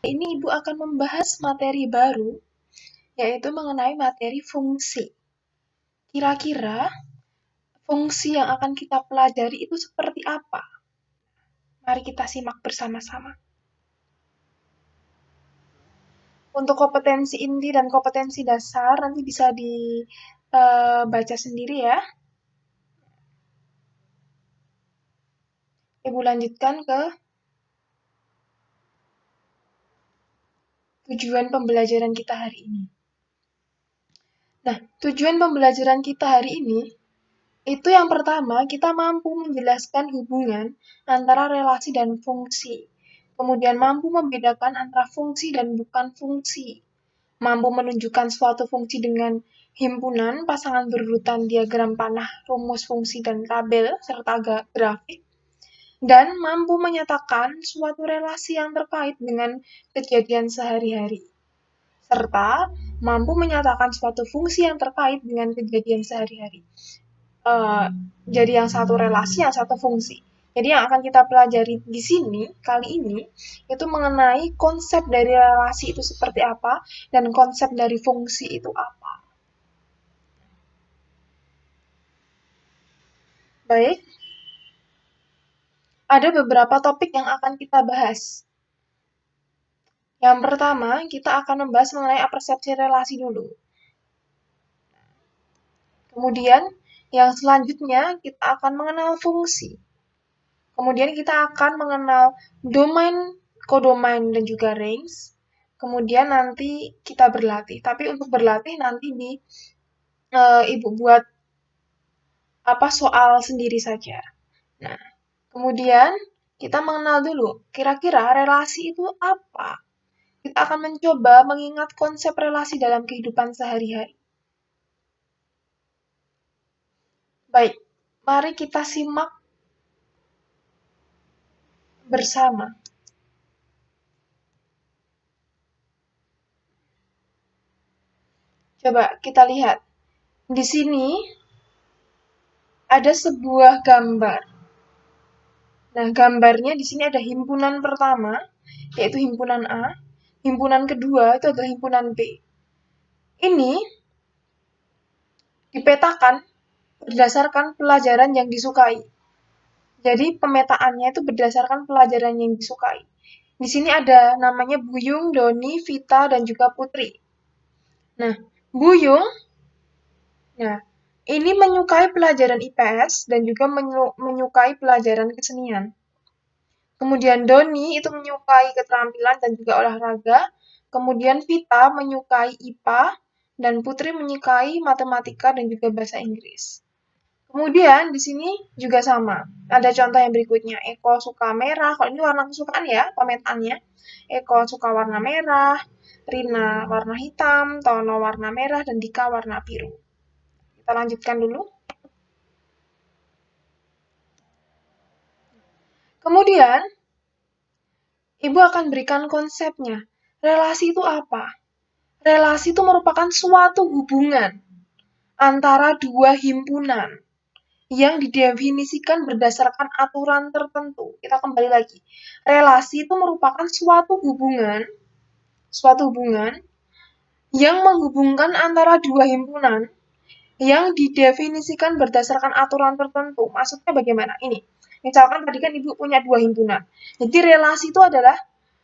Ini Ibu akan membahas materi baru, yaitu mengenai materi fungsi. Kira-kira fungsi yang akan kita pelajari itu seperti apa? Mari kita simak bersama-sama. Untuk kompetensi inti dan kompetensi dasar nanti bisa dibaca sendiri ya. Ibu lanjutkan ke tujuan pembelajaran kita hari ini. Nah, tujuan pembelajaran kita hari ini itu yang pertama, kita mampu menjelaskan hubungan antara relasi dan fungsi. Kemudian mampu membedakan antara fungsi dan bukan fungsi. Mampu menunjukkan suatu fungsi dengan himpunan, pasangan berurutan, diagram panah, rumus fungsi, dan tabel, serta grafik. Dan mampu menyatakan suatu relasi yang terkait dengan kejadian sehari-hari. Serta mampu menyatakan suatu fungsi yang terkait dengan kejadian sehari-hari. Jadi yang satu relasi, yang satu fungsi. Jadi yang akan kita pelajari di sini, kali ini, itu mengenai konsep dari relasi itu seperti apa, dan konsep dari fungsi itu apa. Baik, ada beberapa topik yang akan kita bahas. Yang pertama, kita akan membahas mengenai persepsi relasi dulu. Kemudian, yang selanjutnya, kita akan mengenal fungsi. Kemudian kita akan mengenal domain, kodomain, dan juga range. Kemudian nanti kita berlatih. Tapi untuk berlatih nanti Ibu buat soal sendiri saja. Nah, kemudian kita mengenal dulu kira-kira relasi itu apa. Kita akan mencoba mengingat konsep relasi dalam kehidupan sehari-hari. Baik, mari kita simak bersama. Coba kita lihat. Di sini ada sebuah gambar. Nah, gambarnya di sini ada himpunan pertama, yaitu himpunan A. Himpunan kedua itu adalah himpunan B. Ini dipetakan berdasarkan pelajaran yang disukai. Jadi pemetaannya itu berdasarkan pelajaran yang disukai. Di sini ada namanya Buyung, Doni, Vita, dan juga Putri. Nah, Buyung, nah ini menyukai pelajaran IPS dan juga menyukai pelajaran kesenian. Kemudian Doni itu menyukai keterampilan dan juga olahraga. Kemudian Vita menyukai IPA dan Putri menyukai matematika dan juga bahasa Inggris. Kemudian di sini juga sama. Ada contoh yang berikutnya. Eko suka merah. Kalau ini warna kesukaan ya, pemetaannya. Eko suka warna merah, Rina warna hitam, Tono warna merah, dan Dika warna biru. Kita lanjutkan dulu. Kemudian, Ibu akan berikan konsepnya. Relasi itu apa? Relasi itu merupakan suatu hubungan antara dua himpunan yang didefinisikan berdasarkan aturan tertentu. Kita kembali lagi. Relasi itu merupakan suatu hubungan yang menghubungkan antara dua himpunan yang didefinisikan berdasarkan aturan tertentu. Maksudnya bagaimana? Ini. Misalkan tadi kan Ibu punya dua himpunan. Jadi relasi itu adalah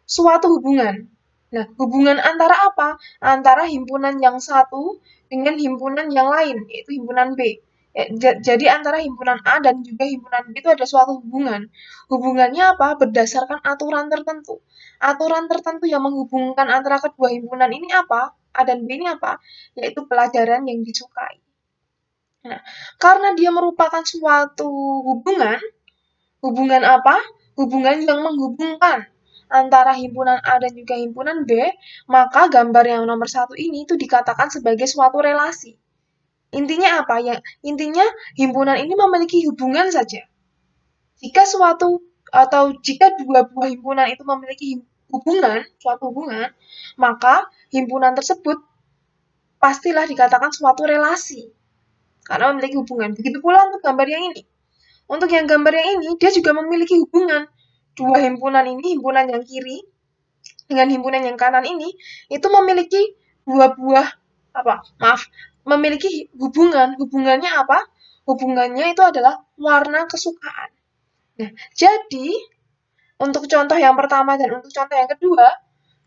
suatu hubungan. Nah, hubungan antara apa? Antara himpunan yang satu dengan himpunan yang lain, yaitu himpunan B. Jadi antara himpunan A dan juga himpunan B itu ada suatu hubungan. Hubungannya apa? Berdasarkan aturan tertentu. Aturan tertentu yang menghubungkan antara kedua himpunan ini apa? A dan B ini apa? Yaitu pelajaran yang disukai. Nah, karena dia merupakan suatu hubungan apa? Hubungan yang menghubungkan antara himpunan A dan juga himpunan B, maka gambar yang nomor 1 ini itu dikatakan sebagai suatu relasi. Intinya apa? Ya, intinya himpunan ini memiliki hubungan saja. Jika jika dua buah himpunan itu memiliki suatu hubungan, maka himpunan tersebut pastilah dikatakan suatu relasi. Karena memiliki hubungan. Begitu pula untuk gambar yang ini. Untuk gambar yang ini, dia juga memiliki hubungan. Dua himpunan ini, himpunan yang kiri dengan himpunan yang kanan ini itu memiliki dua buah memiliki hubungan. Hubungannya apa? Hubungannya itu adalah warna kesukaan. Nah, jadi untuk contoh yang pertama dan untuk contoh yang kedua,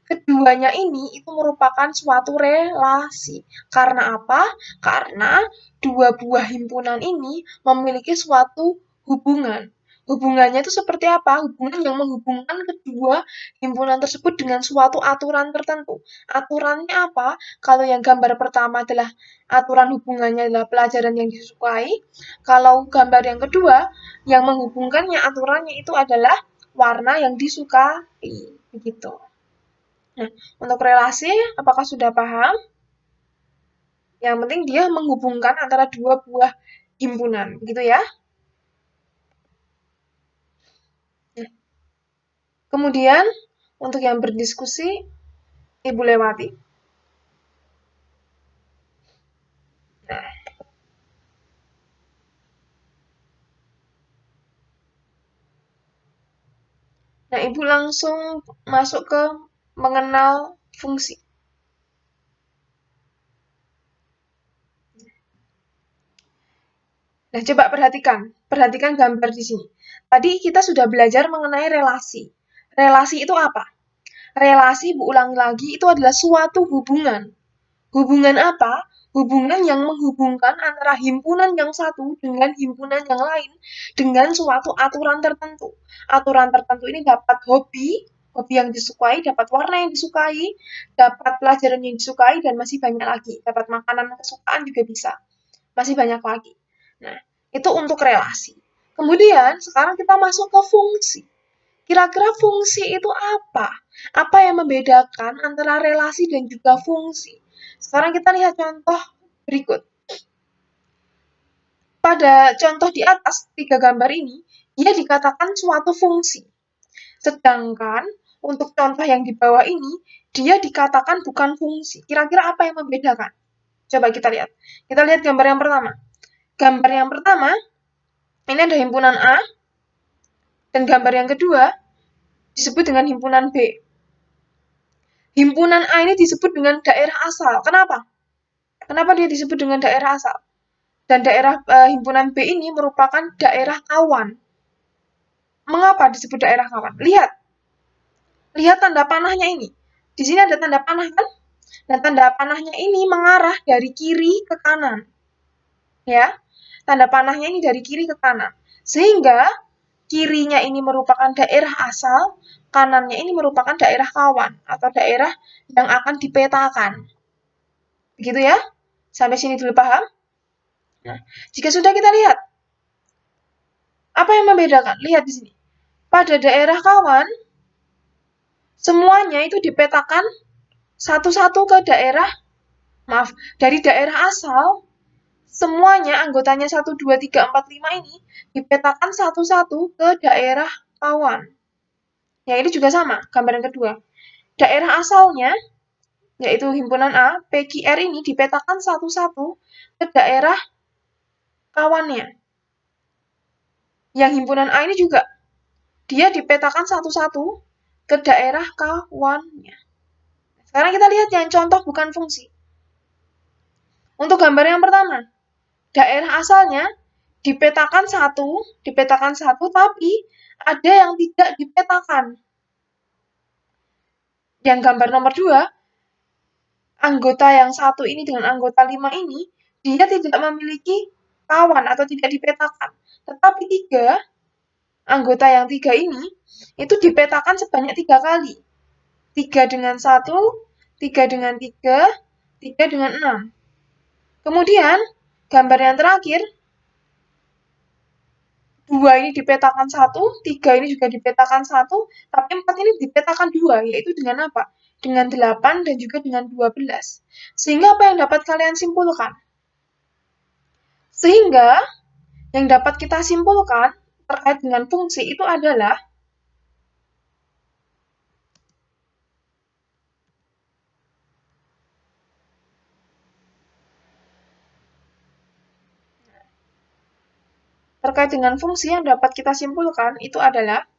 keduanya ini itu merupakan suatu relasi. Karena apa? Karena dua buah himpunan ini memiliki suatu hubungan. Hubungannya itu seperti apa? Hubungan yang menghubungkan kedua himpunan tersebut dengan suatu aturan tertentu. Aturannya apa? Kalau yang gambar pertama adalah aturan hubungannya adalah pelajaran yang disukai. Kalau gambar yang kedua, yang menghubungkannya aturannya itu adalah warna yang disukai. Begitu. Nah, untuk relasi, apakah sudah paham? Yang penting dia menghubungkan antara dua buah himpunan, gitu ya. Nah, kemudian, untuk yang berdiskusi, Ibu lewati. Nah, Ibu langsung masuk ke mengenal fungsi. Nah, coba perhatikan gambar di sini. Tadi kita sudah belajar mengenai relasi. Relasi itu apa? Relasi, Bu ulangi lagi, itu adalah suatu hubungan. Hubungan apa? Hubungan yang menghubungkan antara himpunan yang satu dengan himpunan yang lain dengan suatu aturan tertentu. Aturan tertentu ini dapat hobi yang disukai, dapat warna yang disukai, dapat pelajaran yang disukai, dan masih banyak lagi. Dapat makanan kesukaan juga bisa. Masih banyak lagi. Nah, itu untuk relasi. Kemudian, sekarang kita masuk ke fungsi. Kira-kira fungsi itu apa? Apa yang membedakan antara relasi dan juga fungsi? Sekarang kita lihat contoh berikut. Pada contoh di atas, 3 gambar ini, dia dikatakan suatu fungsi. Sedangkan untuk contoh yang di bawah ini, dia dikatakan bukan fungsi. Kira-kira apa yang membedakan? Coba kita lihat. Kita lihat gambar yang pertama. Gambar yang pertama, ini ada himpunan A, dan gambar yang kedua disebut dengan himpunan B. Himpunan A ini disebut dengan daerah asal. Kenapa? Kenapa dia disebut dengan daerah asal? Dan daerah himpunan B ini merupakan daerah kawan. Mengapa disebut daerah kawan? Lihat tanda panahnya ini. Di sini ada tanda panah kan? Dan tanda panahnya ini mengarah dari kiri ke kanan. Ya, tanda panahnya ini dari kiri ke kanan. Sehingga kirinya ini merupakan daerah asal, kanannya ini merupakan daerah kawan atau daerah yang akan dipetakan. Begitu ya? Sampai sini dulu paham? Nah, jika sudah kita lihat, apa yang membedakan? Lihat di sini. Pada daerah kawan, semuanya itu dipetakan satu-satu ke dari daerah asal, semuanya anggotanya 1, 2, 3, 4, 5 ini dipetakan satu-satu ke daerah kawan. Ya, ini juga sama, gambar yang kedua. Daerah asalnya, yaitu himpunan A, PQR ini dipetakan satu-satu ke daerah kawannya. Yang himpunan A ini juga, dia dipetakan satu-satu ke daerah kawannya. Sekarang kita lihat yang contoh bukan fungsi. Untuk gambar yang pertama, daerah asalnya dipetakan satu, tapi ada yang tidak dipetakan. Yang gambar nomor 2, anggota yang satu ini dengan anggota 5 ini, dia tidak memiliki kawan atau tidak dipetakan. Tetapi anggota yang 3 ini, itu dipetakan sebanyak 3 kali. 3 dengan 1, 3 dengan 3, 3 dengan 6. Kemudian, gambar yang terakhir, 2 ini dipetakan 1, 3 ini juga dipetakan 1, tapi 4 ini dipetakan 2, yaitu dengan apa? Dengan 8 dan juga dengan 12. Sehingga apa yang dapat kalian simpulkan? Sehingga yang dapat kita simpulkan terkait dengan fungsi itu adalah terkait dengan fungsi yang dapat kita simpulkan itu adalah